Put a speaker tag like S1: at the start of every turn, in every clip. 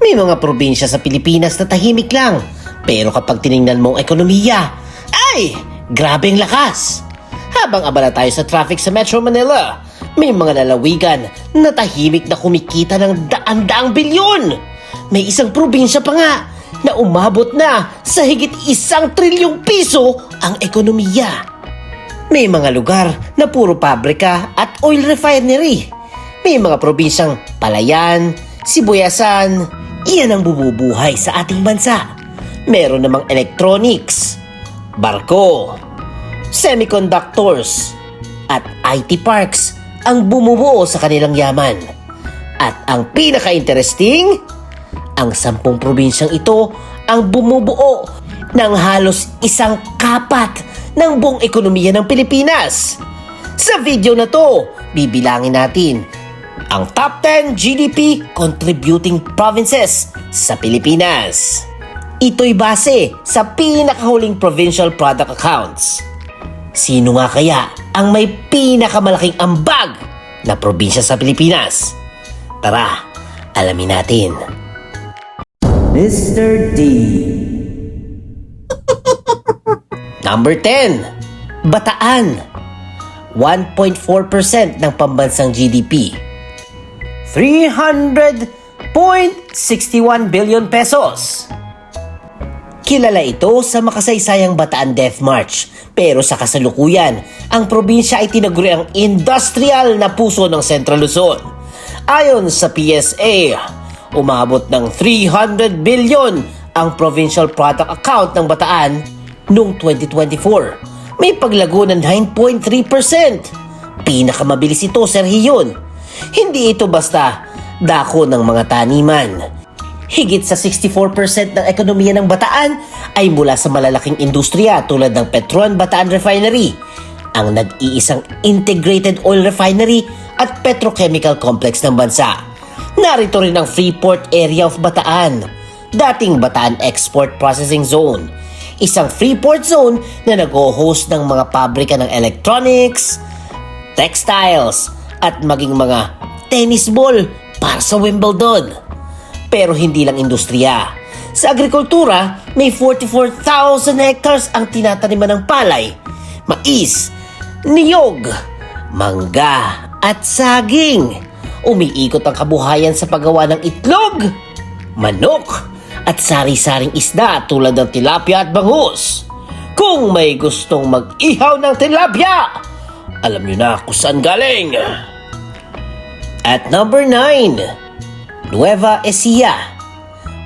S1: May mga probinsya sa Pilipinas na tahimik lang, pero kapag tiningnan mo ang ekonomiya, ay, grabeng lakas! Habang abala tayo sa traffic sa Metro Manila, may mga lalawigan na tahimik na kumikita ng daan-daang bilyon. May isang probinsya pa nga na umabot na sa higit 1 trilyong piso ang ekonomiya. May mga lugar na puro pabrika at oil refinery. May mga probinsyang Palayan, Sibuyasan, iyan ang bumubuhay sa ating bansa. Meron namang electronics, barko, semiconductors, at IT parks ang bumubuo sa kanilang yaman. At ang pinaka-interesting, ang 10 probinsyang ito ang bumubuo ng halos 1/4 ng buong ekonomiya ng Pilipinas. Sa video na to, bibilangin natin ang top 10 GDP contributing provinces sa Pilipinas. Ito'y base sa pinakahuling provincial product accounts. Sino nga kaya ang may pinakamalaking ambag na probinsya sa Pilipinas? Tara, alamin natin. Mr. D. Number 10, Bataan. 1.4% ng pambansang GDP. 300.61 billion pesos. Kilala ito sa makasaysayang Bataan Death March, pero sa kasalukuyan, ang probinsya ay tinaguri ang industrial na puso ng Central Luzon. Ayon sa PSA, umabot ng 300 billion ang provincial product account ng Bataan noong 2024. May paglago ng 9.3%. Pinakamabilis ito, Sir Hiyon. Hindi ito basta dako ng mga taniman. Higit sa 64% ng ekonomiya ng Bataan ay mula sa malalaking industriya tulad ng Petron Bataan Refinery, ang nag-iisang integrated oil refinery at petrochemical complex ng bansa. Narito rin ang Freeport Area of Bataan, dating Bataan Export Processing Zone, isang freeport zone na nag-o-host ng mga pabrika ng electronics, textiles, at maging mga tennis ball para sa Wimbledon. Pero hindi lang industriya. Sa agrikultura, may 44,000 hectares ang tinataniman ng palay, mais, niyog, mangga, at saging. Umiikot ang kabuhayan sa paggawa ng itlog, manok, at sari-saring isda tulad ng tilapia at bangus. Kung may gustong mag-ihaw ng tilapia, alam nyo na kung saan galing. At number 9, Nueva Ecija.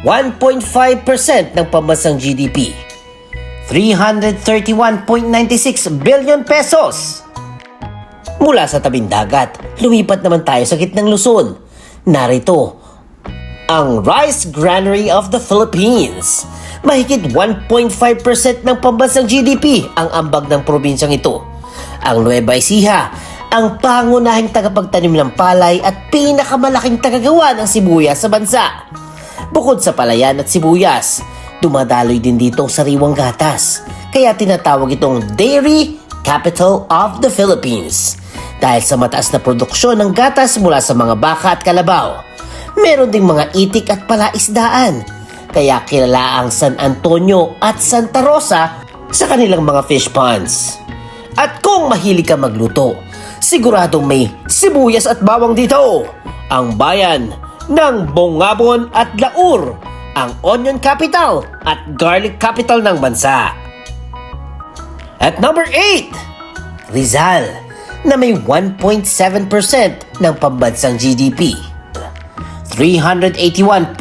S1: 1.5% ng pambansang GDP. 331.96 billion pesos. Mula sa tabing dagat, lumipat naman tayo sa gitnang Luzon. Narito ang Rice Granary of the Philippines. Mahigit 1.5% ng pambansang GDP ang ambag ng probinsyang ito. Ang Nueva Ecija, ang pangunahing tagapagtanim ng palay at pinakamalaking tagagawa ng sibuyas sa bansa. Bukod sa palayan at sibuyas, dumadaloy din dito ang sariwang gatas. Kaya tinatawag itong Dairy Capital of the Philippines. Dahil sa mataas na produksyon ng gatas mula sa mga baka at kalabaw. Meron ding mga itik at palaisdaan, kaya kilala ang San Antonio at Santa Rosa sa kanilang mga fish ponds. At kung mahilig ka magluto, siguradong may sibuyas at bawang dito. Ang bayan ng Bongabon at Laur, ang onion capital at garlic capital ng bansa. At number 8, Rizal, na may 1.7% ng pambansang GDP. 381.03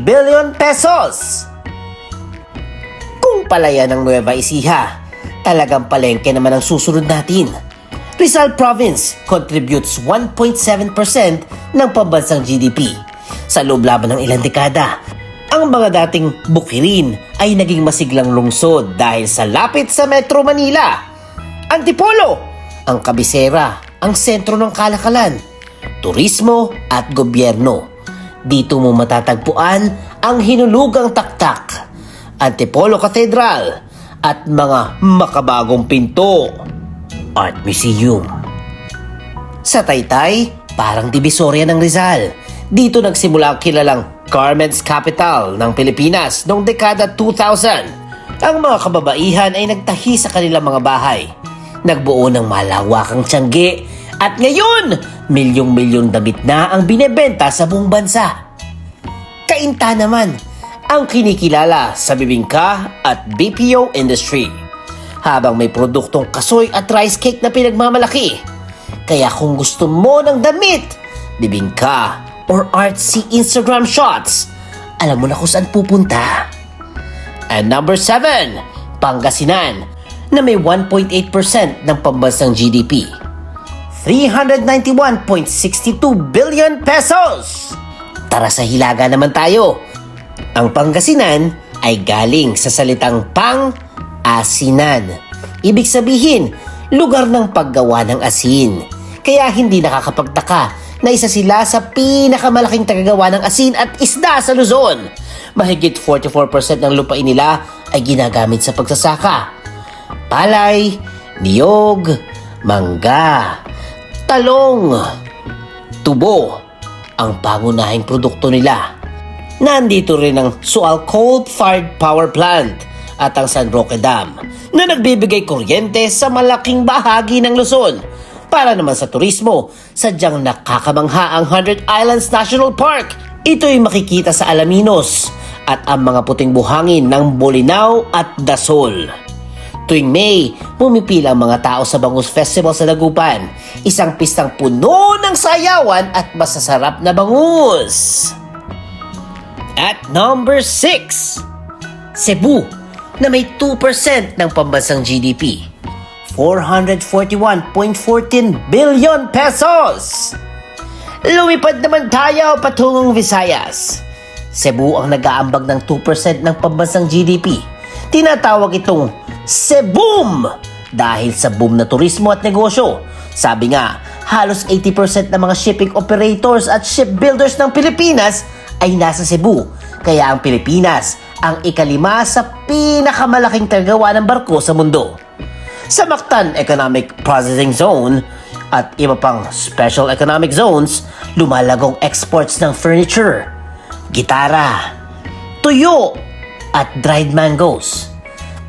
S1: billion pesos. Kung palaya ng Nueva Ecija, talagang palengke naman ang susunod natin. Rizal Province contributes 1.7% ng pambansang GDP. Sa loob lamang ng ilang dekada, ang mga dating bukirin ay naging masiglang lungsod dahil sa lapit sa Metro Manila. Antipolo, ang kabisera, ang sentro ng kalakalan, turismo at gobyerno. Dito mo matatagpuan ang hinulugang taktak, Antipolo Cathedral at mga makabagong pinto, Art Museum. Sa Taytay, parang Divisoria ng Rizal. Dito nagsimula ang kilalang Garments capital ng Pilipinas noong dekada 2000. Ang mga kababaihan ay nagtahi sa kanilang mga bahay. Nagbuo ng malawakang tiyangge at ngayon, milyong-milyong damit na ang binebenta sa buong bansa. Kainta naman ang kinikilala sa bibingka at BPO industry. Habang may produktong kasoy at rice cake na pinagmamalaki. Kaya kung gusto mo ng damit, bibingka, or artsy Instagram shots, alam mo na kung saan pupunta. And number 7, Pangasinan, na may 1.8% ng pambansang GDP. 391.62 billion pesos! Tara sa hilaga naman tayo. Ang Pangasinan ay galing sa salitang pang-asinan. Ibig sabihin, lugar ng paggawa ng asin. Kaya hindi nakakapagtaka na isa sila sa pinakamalaking tagagawa ng asin at isda sa Luzon. Mahigit 44% ng lupain nila ay ginagamit sa pagsasaka. Palay, niyog, mangga, talong, tubo ang pangunahing produkto nila. Nandito rin ang Sual Coal-Fired Power Plant at ang San Roque Dam na nagbibigay kuryente sa malaking bahagi ng Luzon. Para naman sa turismo, sadyang nakakamangha ang 100 Islands National Park. Ito'y makikita sa Alaminos at ang mga puting buhangin ng Bolinao at Dasol. Tuwing May, pumipila ang mga tao sa Bangus Festival sa Dagupan. Isang pistang puno ng sayawan at masasarap na bangus. At number 6, Cebu, na may 2% ng pambansang GDP. 441.14 billion pesos! Lumipad naman tayo patungong Visayas. Cebu ang nag-aambag ng 2% ng pambansang GDP. Tinatawag itong Ceboom dahil sa boom na turismo at negosyo. Sabi nga, halos 80% ng mga shipping operators at shipbuilders ng Pilipinas ay nasa Cebu. Kaya ang Pilipinas ang ikalima sa pinakamalaking tagagawa ng barko sa mundo. Sa Mactan Economic Processing Zone at iba pang Special Economic Zones, lumalagong exports ng furniture, gitara, tuyo at dried mangoes.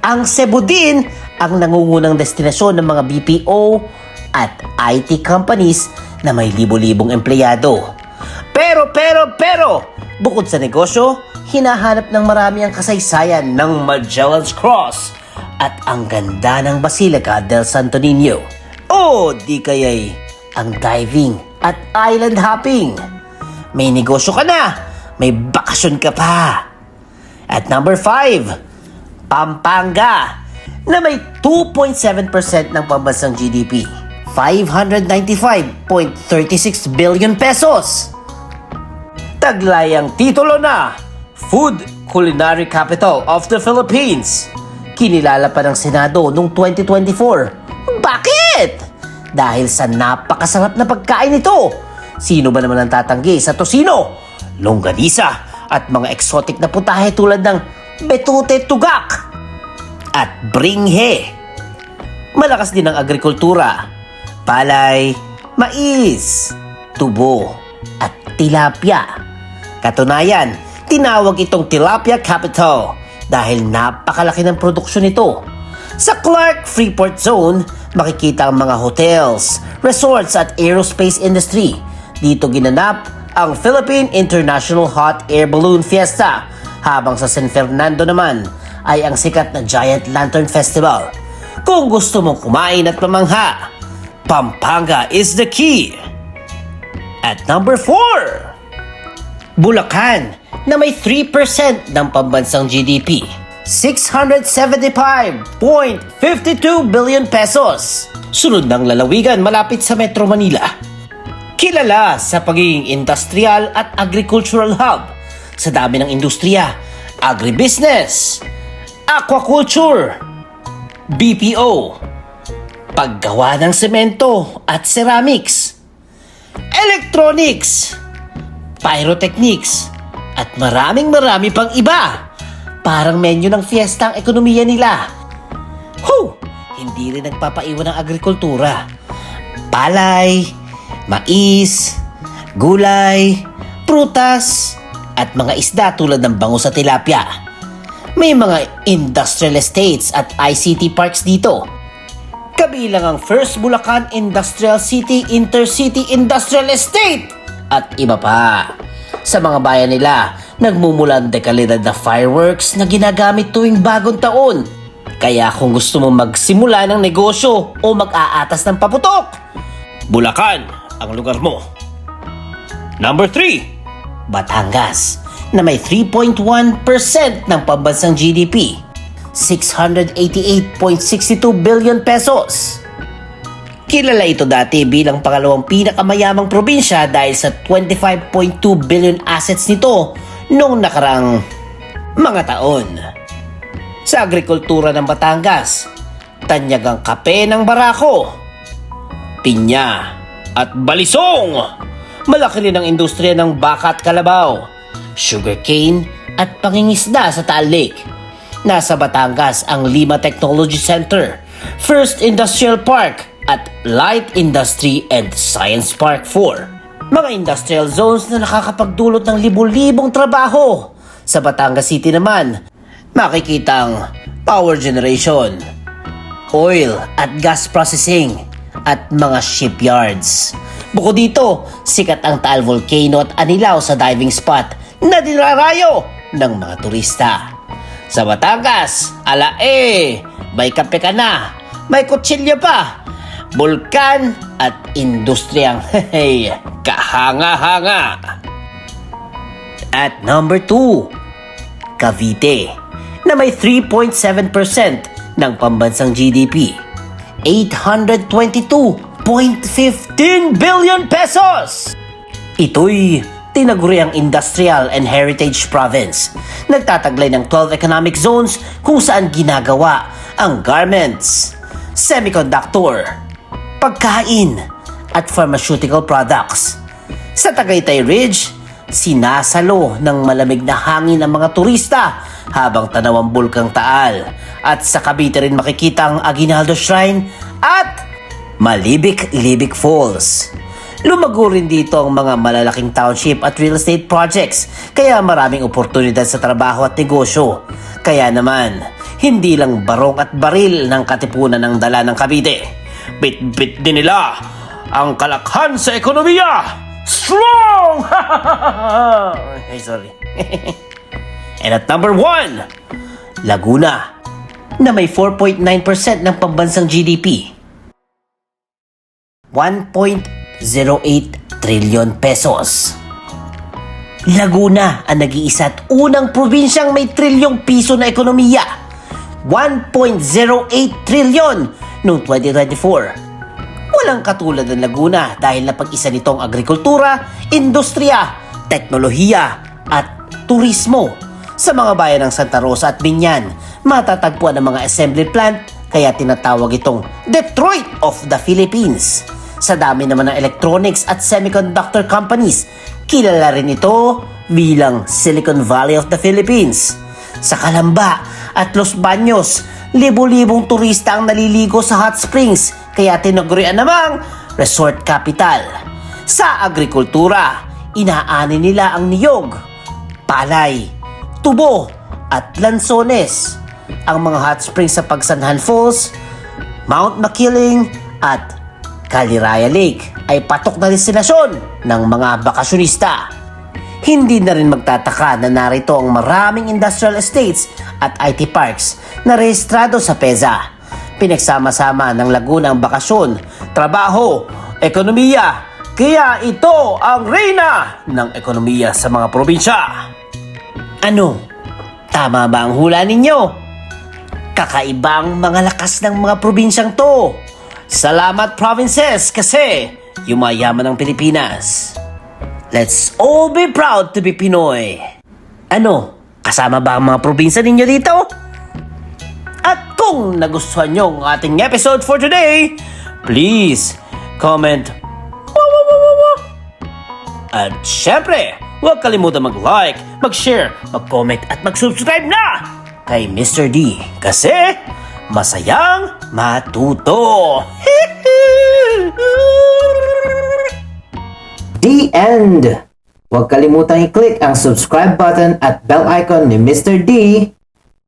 S1: Ang Cebu din ang nangungunang destinasyon ng mga BPO at IT companies na may libo-libong empleyado. Pero, bukod sa negosyo, hinahanap ng marami ang kasaysayan ng Magellan's Cross at ang ganda ng Basilica del Santo Niño. O di kaya'y ang diving at island hopping. May negosyo ka na, may bakasyon ka pa. At number 5, Pampanga, na may 2.7% ng pambansang GDP. 595.36 billion pesos. Taglay ang titulo na Food Culinary Capital of the Philippines. Kinilala pa ng Senado noong 2024. Bakit? Dahil sa napakasarap na pagkain nito. Sino ba naman ang tatanggi sa tosino, longganisa at mga exotic na putahe tulad ng betute tugak at bringhe. Malakas din ang agrikultura, palay, mais, tubo at tilapia. Katunayan, tinawag itong Tilapia Capital dahil napakalaki ng produksyon nito. Sa Clark Freeport Zone, makikita ang mga hotels, resorts at aerospace industry. Dito ginanap ang Philippine International Hot Air Balloon Fiesta, habang sa San Fernando naman ay ang sikat na Giant Lantern Festival. Kung gusto mong kumain at mamangha, Pampanga is the key. At number 4, Bulacan, na may 3% ng pambansang GDP. 675.52 billion pesos. Sunod ng lalawigan malapit sa Metro Manila. Kilala sa pagiging industrial at agricultural hub sa dami ng industriya, agribusiness, aquaculture, BPO, paggawa ng semento at ceramics, electronics, pyrotechnics, at marami pang iba. Parang menu ng fiesta ang ekonomiya nila. Hindi rin nagpapaiwan ng agrikultura. Palay, mais, gulay, prutas, at mga isda tulad ng bangus at tilapia. May mga industrial estates at ICT parks dito. Kabilang ang First Bulacan Industrial City Intercity Industrial Estate at iba pa. Sa mga bayan nila, nagmumula ang dekalidad na fireworks na ginagamit tuwing bagong taon. Kaya kung gusto mo magsimula ng negosyo o mag-aatas ng paputok, Bulacan ang lugar mo. Number 3, Batangas, na may 3.1% ng pambansang GDP, 688.62 billion pesos. Kilala ito dati bilang pangalawang pinakamayamang probinsya dahil sa 25.2 billion assets nito noong nakarang mga taon. Sa agrikultura ng Batangas, tanyag ang kape ng Barako, pinya at balisong. Malaki rin ang industriya ng baka at kalabaw, sugarcane at pangingisda sa Taal Lake. Nasa Batangas ang Lima Technology Center, First Industrial Park at Light Industry and Science Park 4. Mga industrial zones na nakakapagdulot ng libu-libong trabaho. Sa Batangas City naman, makikita ang power generation, oil at gas processing at mga shipyards. Bukod dito, sikat ang Taal Volcano at Anilao sa diving spot na dinarayo ng mga turista. Sa Batangas, may kape ka na, may kutsilyo pa, bulkan at industriyang kahanga-hanga. At number 2, Cavite, na may 3.7% ng pambansang GDP, 822.15 billion pesos. Ito'y tinaguri ang Industrial and Heritage Province. Nagtataglay ng 12 economic zones kung saan ginagawa ang garments, semiconductor, pagkain at pharmaceutical products. Sa Tagaytay Ridge, sinasalo ng malamig na hangin ang mga turista habang tanaw ang bulkang Taal. At sa Cavite rin makikita ang Aguinaldo Shrine at Malibik-Libik Falls. Lumago rin dito ang mga malalaking township at real estate projects, kaya maraming oportunidad sa trabaho at negosyo. Kaya naman, hindi lang barong at baril ng katipunan ng dala ng Cavite. Bit-bit din nila ang kalakhan sa ekonomiya. Strong! Ay, sorry. And at number 1, Laguna, na may 4.9% ng pambansang GDP, 1.08 trillion pesos. Laguna ang nag-iisa at unang probinsyang may trilyong piso na ekonomiya, 1.08 trillion noong 2024. Walang katulad ng Laguna dahil napag-isa nitong agrikultura, industriya, teknolohiya at turismo. Sa mga bayan ng Santa Rosa at Binyan, matatagpuan ang mga assembly plant, kaya tinatawag itong Detroit of the Philippines. Sa dami naman ng electronics at semiconductor companies, kilala rin ito bilang Silicon Valley of the Philippines. Sa Calamba at Los Baños, libo-libong turista ang naliligo sa hot springs, kaya tinagurian namang resort capital. Sa agrikultura, inaani nila ang niyog, palay, tubo at lansones. Ang mga hot springs sa Pagsanhan Falls, Mount Makiling at Caliraya Lake ay patok na destinasyon ng mga bakasyonista. Hindi na rin magtataka na narito ang maraming industrial estates at IT parks na rehistrado sa PEZA. Pinagsama-sama ng Laguna ang bakasyon, trabaho, ekonomiya, kaya ito ang reyna ng ekonomiya sa mga probinsya. Ano? Tama ba ang hula ninyo? Kakaibang mga lakas ng mga probinsyang to. Salamat provinces kasi yumayaman ang Pilipinas. Let's all be proud to be Pinoy. Ano? Kasama ba ang mga probinsya ninyo dito? At kung nagustuhan nyo ang ating episode for today, please comment. At syempre, huwag kalimutan mag-like, mag-share, mag-comment at mag-subscribe na kay Mr. D kasi masayang matuto. The end. huwag kalimutang i-click ang subscribe button at bell icon ni Mr. D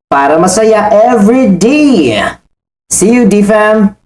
S1: para masaya every day. See you, D-Fam!